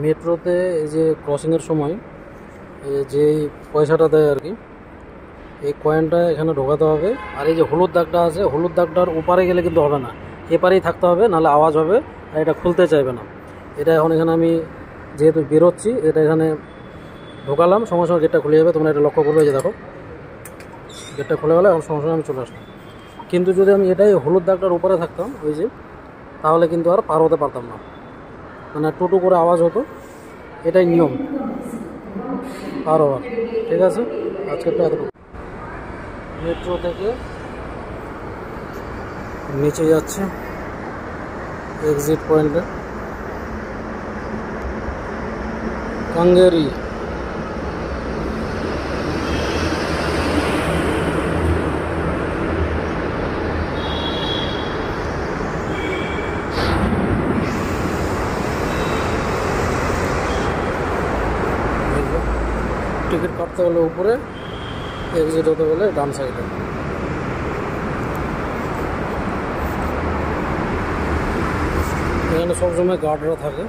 মেট্রোতে এই যে ক্রসিংয়ের সময় যে পয়সাটা দেয় আর কি, এই কয়েনটা এখানে ঢোকাতে হবে। আর এই যে হলুদ দাগটা আছে, হলুদ দাগটার ওপারে গেলে কিন্তু হবে না, এপারেই থাকতে হবে, নাহলে আওয়াজ হবে আর এটা খুলতে চাইবে না। এটা এখন এখানে আমি যেহেতু বেরোচ্ছি, এটা এখানে ঢোকালাম, সঙ্গে সঙ্গে গেটটা খুলে যাবে। তোমরা এটা লক্ষ্য করবে, যে দেখো গেটটা খুলে গেলে এখন সঙ্গে সঙ্গে আমি চলে আসলাম। কিন্তু যদি আমি এটাই হলুদ দাগটার উপরে থাকতাম, ওই যে, তাহলে কিন্তু আর পার হতে পারতাম না, মানে টোটো করে আওয়াজ হতো। এটাই নিয়ম পার হওয়ার। ঠিক আছে, আজকে তো এতটুকু। মেট্রো থেকে নিচে যাচ্ছে এক্সিট পয়েন্টে, কাঙ্গেরি। টিকিট কাটতে হলে উপরে, এক্সিট হতে হলে ডান সাইডে। এখানে সবসময় গার্ডরা থাকে।